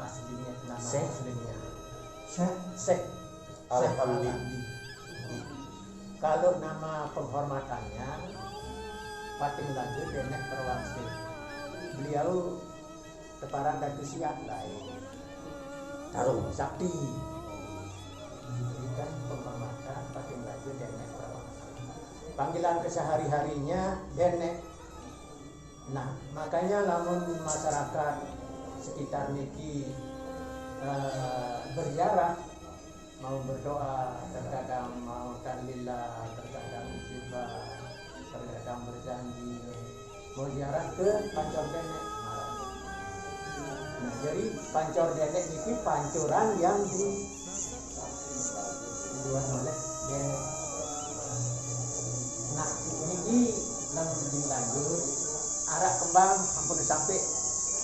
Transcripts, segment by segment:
aslinya, nama Syekh. aslinya Syekh Al-Hamdi. Kalau nama penghormatannya Pating Lage Denek Perwangsi. Beliau teparan Datu Siap lain Tarung. Sakti. Diberikan penghormatan Pating Lage Denek Perwangsi. Panggilan kesehari-harinya Denek. Nah, makanya lamun masyarakat sekitar niki berziarah, mau berdoa, terkadang mau tahlillah, terkadang musibah, terkadang berjanji, mau ziarah ke Pancor Denek. Nah, jadi Pancor Denek niki pancuran yang dibuat oleh Denek. Nah, niki lebih lanjut. Arah kembang ampun sampai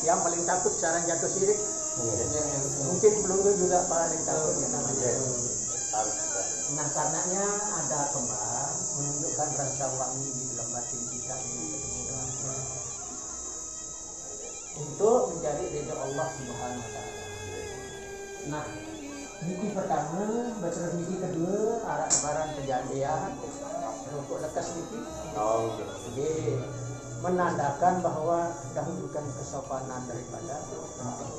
yang paling takut sekarang jatuh sirik. Mungkin pelunggu juga paling takut ya namanya. Nah, karenanya ada kembang menunjukkan rasa wangi di dalam batin kita ini ketemu dengan Allah. Untuk mencari ridho Allah Subhanahu wa taala. Nah, niki pertama, terus niki kedua, arah kebaran kejadian rukuk lekas niki. Nggih. Menandakan bahwa dahulukan kesopanan daripada penting.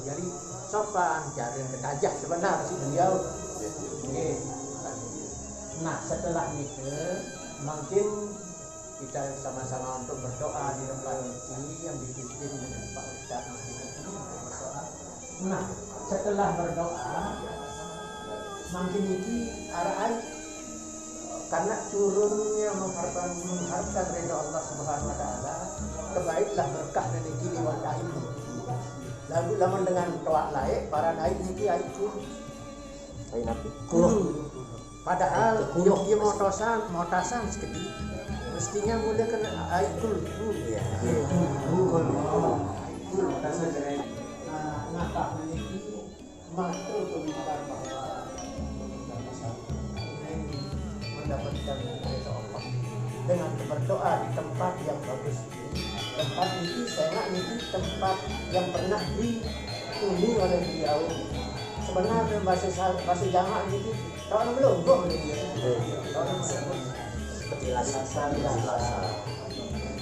Jadi sopan, jarang bertajah sebenarnya si beliau. Okay. Nah, setelah itu mungkin kita sama-sama untuk berdoa di depan ini yang dipimpin dengan Pak Ustaz berdoa. Nah, setelah berdoa mungkin ini arahan karena turunnya mengharapkan ridho Allah Subhanahu wa taala, kebaiklah berkah dan iki liwat ini. Lalu lamun dengan toak laik para naik niki aiku. Ayo nabi. Padahal yogi motasan sekali. Mestinya mulai kena aikul. Iya. Motasan cerai. Nah, niki matur pemikiran bahwa mendapatkan ridho Allah dengan berdoa di tempat yang bagus ini. Tempat ini saya ini tempat yang pernah dihuni oleh beliau. Sebenarnya bahasa jamak ini tahun belum kok ini. Seperti lasasan.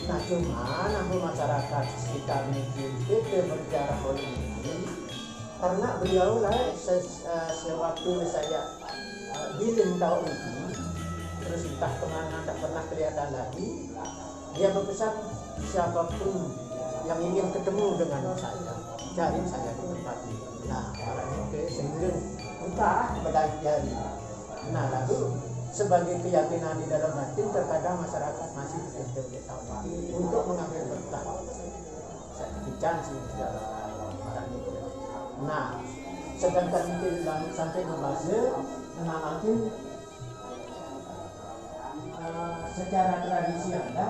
Nah, cuma namun masyarakat sekitar ini kita berjarak oleh ini karena beliau lah sewaktu saya bilim tahun ini terus entah kemana tak pernah kelihatan lagi, dia berpesan siapapun yang ingin ketemu dengan saya cari saya di tempat ini. Nah, oke, sehingga entah pada jari. Nah, lalu sebagai keyakinan di dalam batin terkadang masyarakat masih tidak tahu lagi untuk mengambil berkah. Saya bicara sih nah, sedangkan mungkin sampai membaca makin secara tradisi ada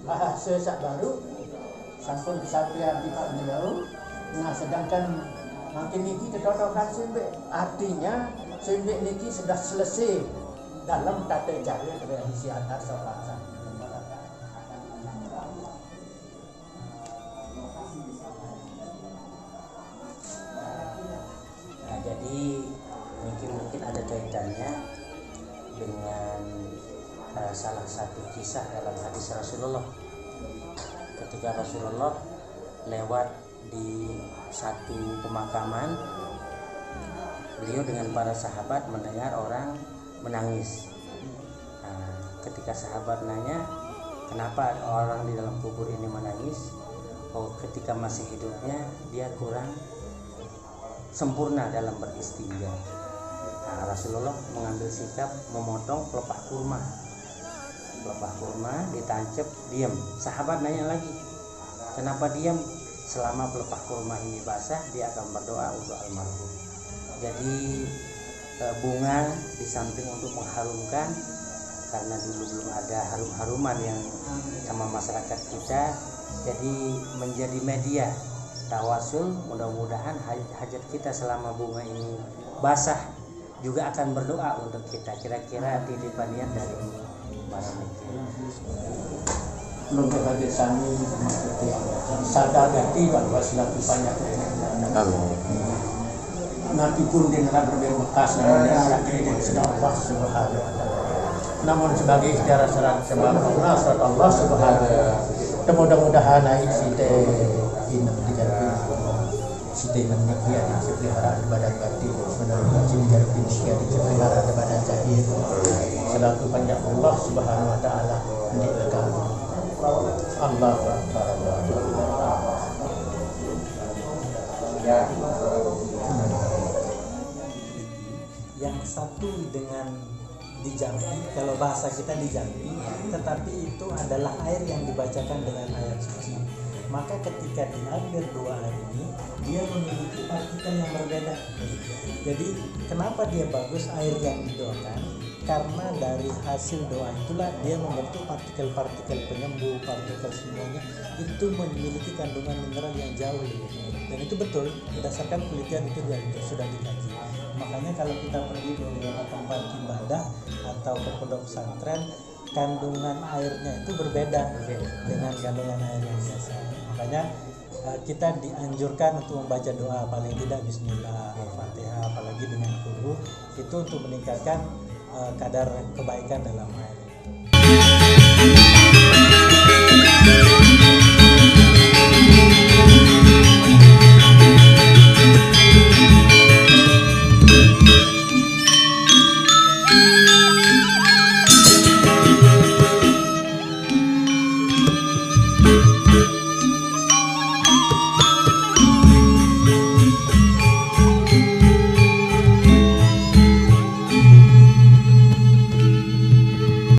bahasa sak baru sampun disampaikan di Pak beliau. Nah, sedangkan makin niki ketotokan sembek artinya sembek niki sudah selesai dalam tata cara tradisi adat sopan. Nah, jadi mungkin ada kaitannya dengan salah satu kisah dalam hadis Rasulullah ketika Rasulullah lewat di satu pemakaman, beliau dengan para sahabat mendengar orang menangis. Nah, ketika sahabat nanya kenapa orang di dalam kubur ini menangis, oh ketika masih hidupnya dia kurang sempurna dalam beristinja. Nah, Rasulullah mengambil sikap memotong pelepah kurma ditancap, diam. Sahabat nanya lagi, kenapa diam? Selama pelepah kurma ini basah, dia akan berdoa untuk almarhum. Jadi bunga di samping untuk mengharumkan, karena dulu belum ada harum-haruman yang sama masyarakat kita, jadi menjadi media tawasul. Mudah-mudahan hajat kita selama bunga ini basah juga akan berdoa untuk kita. Kira-kira titipan niat dari para media. Untuk hajat kami maksudnya sadar hati bahwa selaku banyak Amin. Nanti pun dia akan berbekas dan anak kredit sedang Allah Subhanahu wa taala. Namun sebagai ikhtiar syarat sebab Allah Subhanahu wa taala. Mudah-mudahan site ini dijadi site menikmati ada sepelihara ibadat batin menurut dijadi sekian sepelihara ibadat zahir. Selaku panjang Allah Subhanahu wa taala mendikan Allah Akbar. Yang satu dengan di Jambi, kalau bahasa kita di Jambi, tetapi itu adalah air yang dibacakan dengan ayat suci. Maka ketika diambil doa ini, dia memiliki partikel yang berbeda. Jadi kenapa dia bagus air yang didoakan? Karena dari hasil doa itulah dia membentuk partikel-partikel penyembuh, partikel semuanya itu memiliki kandungan mineral yang jauh lebih tinggi. Dan itu betul, berdasarkan penelitian itu sudah dikaji. Makanya kalau kita pergi ke beberapa tempat ibadah atau ke pondok pesantren, kandungan airnya itu berbeda dengan kandungan air yang biasa. Makanya kita dianjurkan untuk membaca doa paling tidak Bismillah, Al-Fatihah, apalagi dengan guru itu untuk meningkatkan kadar kebaikan dalam air.